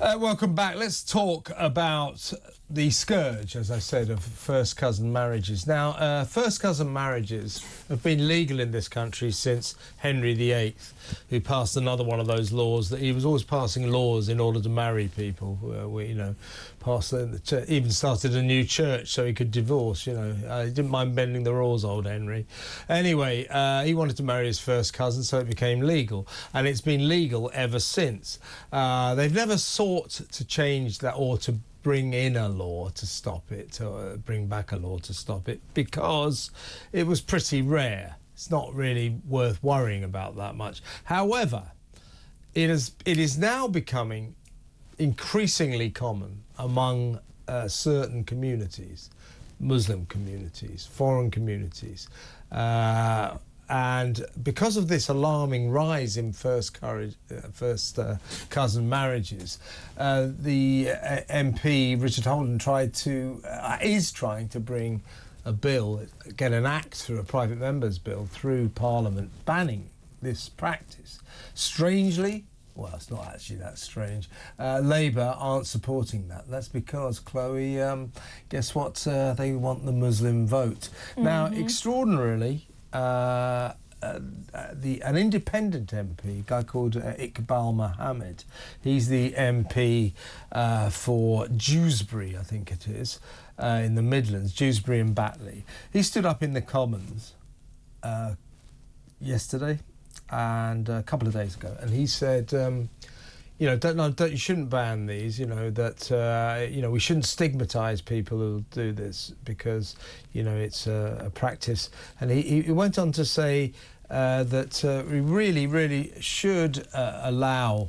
Welcome back. Let's talk about the scourge, as I said, of first cousin marriages. Now, first cousin marriages have been legal in this country since Henry VIII, who passed another one of those laws that he was always passing laws in order to marry people. Even started a new church so he could divorce. He didn't mind bending the rules, old Henry. Anyway, he wanted to marry his first cousin, so it became legal, and it's been legal ever since. They've never sought to change that or to bring in a law to stop it, or bring back a law to stop it, because it was pretty rare. It's not really worth worrying about that much. However, it is now becoming increasingly common among certain communities, Muslim communities, foreign communities, and because of this alarming rise in first cousin marriages, the MP Richard Holden is trying to bring a bill, get an act through a private member's bill through Parliament banning this practice. Strangely, well, it's not actually that strange, Labour aren't supporting that. That's because, Chloe, guess what? They want the Muslim vote. Now, extraordinarily, an independent MP, a guy called Iqbal Mohamed, he's the MP for Dewsbury, I think it is, in the Midlands, Dewsbury and Batley. He stood up in the Commons yesterday and a couple of days ago, and he said, you shouldn't ban these. We shouldn't stigmatise people who do this because, it's a practice. And he went on to say that we really should allow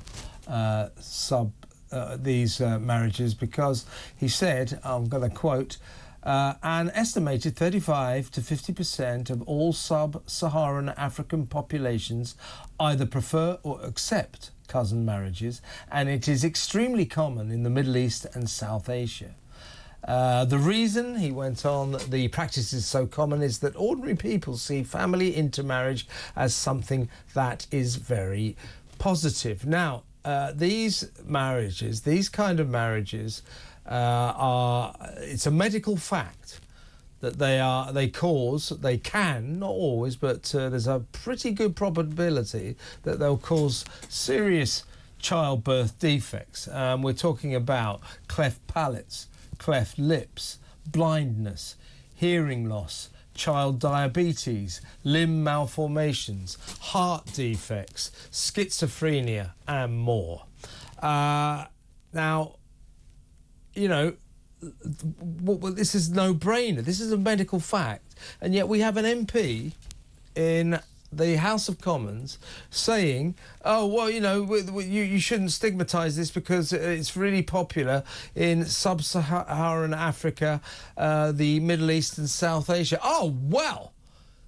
these marriages, because he said, I'm going to quote, an estimated 35 to 50% of all sub-Saharan African populations either prefer or accept cousin marriages, and it is extremely common in the Middle East and South Asia. The reason, he went on, that the practice is so common is that ordinary people see family intermarriage as something that is very positive. Now, these kind of marriages, it's a medical fact that they can, not always, but there's a pretty good probability that they'll cause serious childbirth defects. We're talking about cleft palates, cleft lips, blindness, hearing loss, child diabetes, limb malformations, heart defects, schizophrenia, and more. Now, this is no-brainer. This is a medical fact, and yet we have an MP in the House of Commons saying, "Oh, well, you shouldn't stigmatise this because it's really popular in sub-Saharan Africa, the Middle East and South Asia." Oh, well,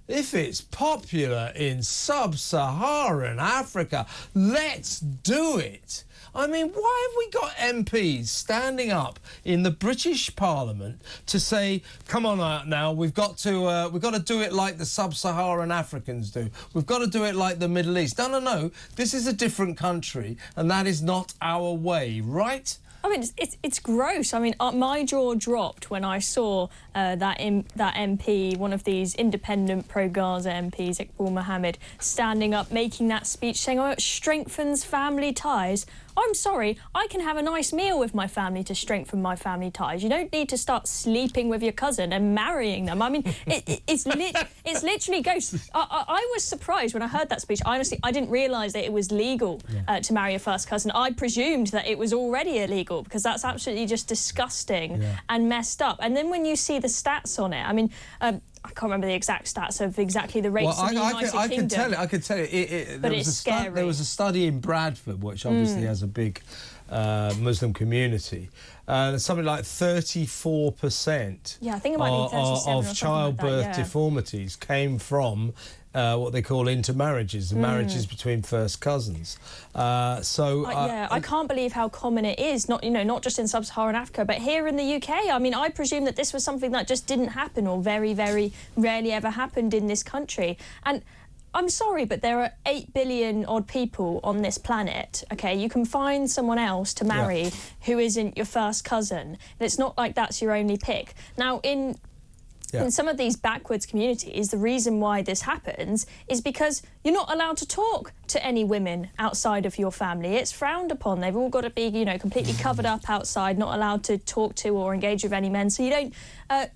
if it's popular in sub-Saharan Africa, let's do it. I mean, why have we got MPs standing up in the British Parliament to say, "Come on out now, we've got to do it like the sub-Saharan Africans do. We've got to do it like the Middle East." No. This is a different country, and that is not our way, right? I mean, it's gross. I mean, my jaw dropped when I saw that MP, one of these independent pro-Gaza MPs, Iqbal Mohamed, standing up, making that speech, saying, "Oh, it strengthens family ties." I'm sorry, I can have a nice meal with my family to strengthen my family ties. You don't need to start sleeping with your cousin and marrying them. I mean, it's literally gross. I was surprised when I heard that speech. Honestly, I didn't realise that it was legal to marry a first cousin. I presumed that it was already illegal, because that's absolutely just disgusting and messed up. And then when you see the stats on it, I mean, I can't remember the exact stats of exactly the rates in the United Kingdom. I can tell you. There was a study in Bradford, which obviously has a big Muslim community. Something like 34%. Yeah, I think it might be 37 of childbirth deformities came from what they call intermarriages, marriages between first cousins. I can't believe how common it is. Not just in sub-Saharan Africa, but here in the UK. I mean, I presume that this was something that just didn't happen, or very, very rarely ever happened in this country. And I'm sorry, but there are 8 billion odd people on this planet, OK? You can find someone else to marry who isn't your first cousin. And it's not like that's your only pick. Now, in some of these backwards communities, the reason why this happens is because you're not allowed to talk to any women outside of your family. It's frowned upon. They've all got to be, you know, completely covered up outside, not allowed to talk to or engage with any men. So you don't,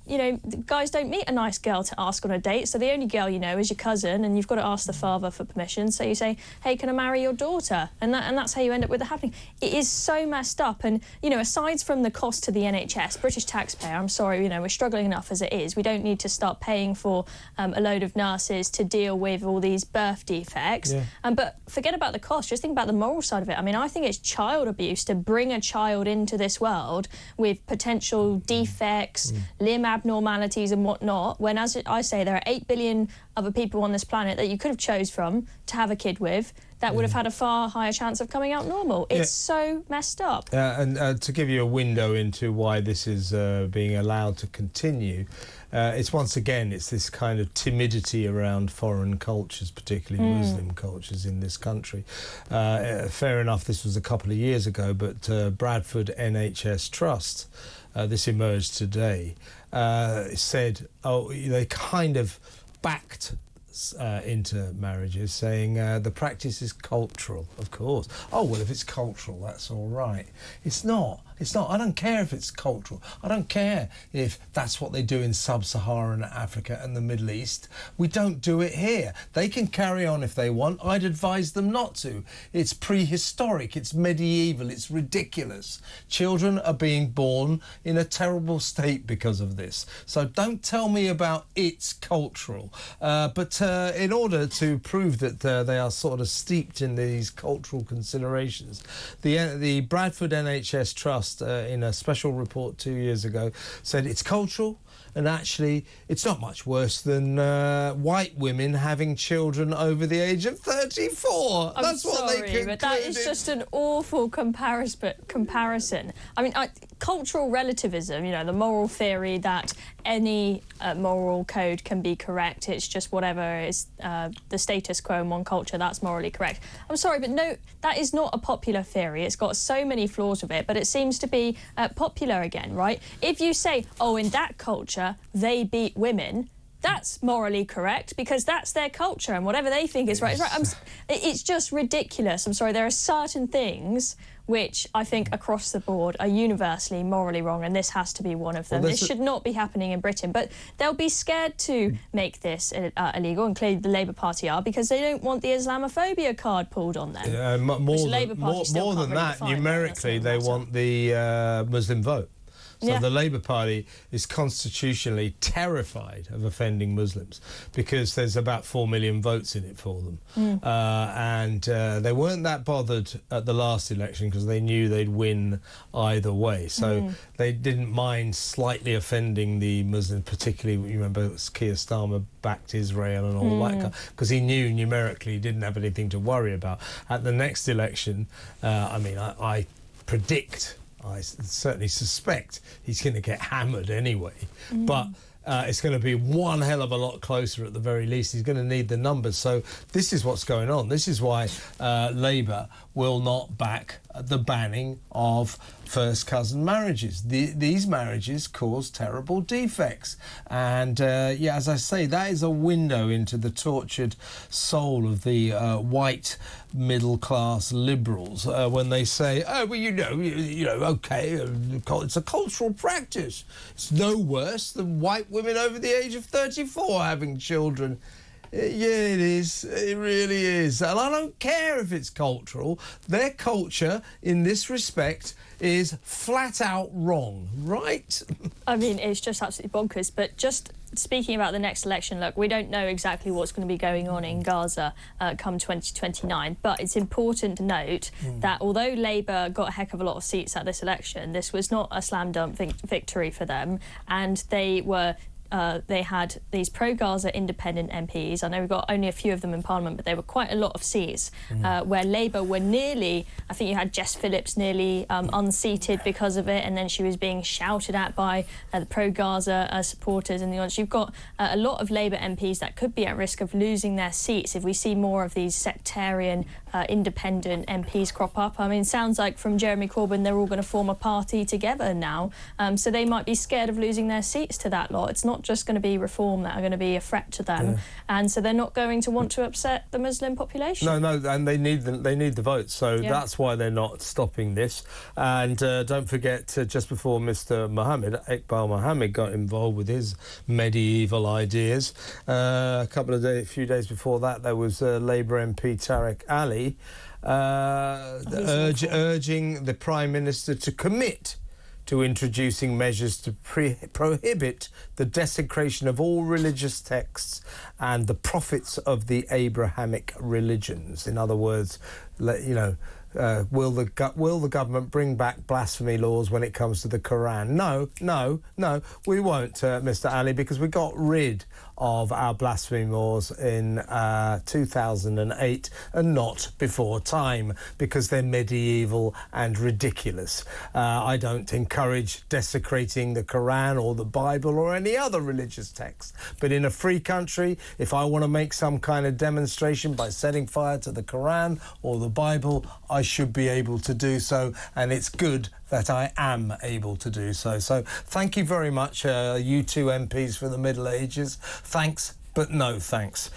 you know, guys don't meet a nice girl to ask on a date. So the only girl you know is your cousin, and you've got to ask the father for permission. So you say, hey, can I marry your daughter? And that's how you end up with it happening. It is so messed up. And, you know, aside from the cost to the NHS, British taxpayer, I'm sorry, you know, we're struggling enough as it is. We don't need to start paying for a load of nurses to deal with all these birth defects. But forget about the cost, just think about the moral side of it. I mean, I think it's child abuse to bring a child into this world with potential defects, limb abnormalities and whatnot, when, as I say, there are 8 billion other people on this planet that you could have chose from to have a kid with that would have had a far higher chance of coming out normal. It's so messed up. And to give you a window into why this is being allowed to continue, it's once again, it's this kind of timidity around foreign cultures, particularly Muslim cultures in this country. Fair enough, this was a couple of years ago, but Bradford NHS Trust, this emerged today, said, they kind of backed into marriages, saying the practice is cultural, of course. Oh, well, if it's cultural, that's all right. It's not. It's not. I don't care if it's cultural. I don't care if that's what they do in sub-Saharan Africa and the Middle East. We don't do it here. They can carry on if they want. I'd advise them not to. It's prehistoric. It's medieval. It's ridiculous. Children are being born in a terrible state because of this. So don't tell me about it's cultural. But in order to prove that they are sort of steeped in these cultural considerations, the Bradford NHS Trust, in a special report 2 years ago, said it's cultural, and actually it's not much worse than white women having children over the age of 34. That's what they concluded. But that is just an awful comparison. I mean, cultural relativism, you know, the moral theory that any moral code can be correct. It's just whatever is the status quo in one culture, that's morally correct. I'm sorry, but no, that is not a popular theory. It's got so many flaws with it, but it seems to be popular again, right? If you say, oh, in that culture, they beat women, that's morally correct because that's their culture and whatever they think is right is right. It's just ridiculous. I'm sorry, there are certain things which I think across the board are universally morally wrong, and this has to be one of them. Well, this should not be happening in Britain, but they'll be scared to make this illegal, and clearly the Labour Party are, because they don't want the Islamophobia card pulled on them. More than that, numerically, they want the Muslim vote. So the Labour Party is constitutionally terrified of offending Muslims because there's about 4 million votes in it for them. And they weren't that bothered at the last election because they knew they'd win either way. So they didn't mind slightly offending the Muslims, particularly, you remember, Keir Starmer backed Israel and all that, because he knew numerically he didn't have anything to worry about. At the next election, I mean, I predict, I certainly suspect he's going to get hammered anyway, but it's going to be one hell of a lot closer at the very least. He's going to need the numbers. So this is what's going on. This is why Labour will not back the banning of first cousin marriages. These marriages cause terrible defects. And yeah, as I say, that is a window into the tortured soul of the white middle-class liberals when they say, oh, well, you know, OK, it's a cultural practice. It's no worse than white women over the age of 34 having children. Yeah, it is. It really is. And I don't care if it's cultural. Their culture, in this respect, is flat out wrong, right? I mean, it's just absolutely bonkers. But just speaking about the next election, look, we don't know exactly what's going to be going on in Gaza come 2029, but it's important to note that although Labour got a heck of a lot of seats at this election, this was not a slam dunk victory for them, and they were they had these pro-Gaza independent MPs. I know we've got only a few of them in Parliament, but there were quite a lot of seats where Labour were nearly, I think you had Jess Phillips nearly unseated because of it, and then she was being shouted at by the pro-Gaza supporters in the audience. You've got a lot of Labour MPs that could be at risk of losing their seats if we see more of these sectarian independent MPs crop up. I mean, it sounds like from Jeremy Corbyn they're all going to form a party together now, so they might be scared of losing their seats to that lot. It's not just going to be reform that are going to be a threat to them, and so they're not going to want to upset the Muslim population. No, and they need the votes, so that's why they're not stopping this. And don't forget, just before Mr. Mohamed, Iqbal Mohamed got involved with his medieval ideas, a few days before that, there was Labour MP Tariq Ali urging the Prime Minister to commit to introducing measures to prohibit the desecration of all religious texts and the prophets of the Abrahamic religions. In other words, will the government bring back blasphemy laws when it comes to the Quran? No, we won't, Mr. Ali, because we got rid of our blasphemy laws in 2008 and not before time, because they're medieval and ridiculous. I don't encourage desecrating the Quran or the Bible or any other religious text, but in a free country, if I want to make some kind of demonstration by setting fire to the Quran or the Bible, I should be able to do so, and it's good that I am able to do so. So thank you very much, you two MPs from the Middle Ages. Thanks, but no thanks.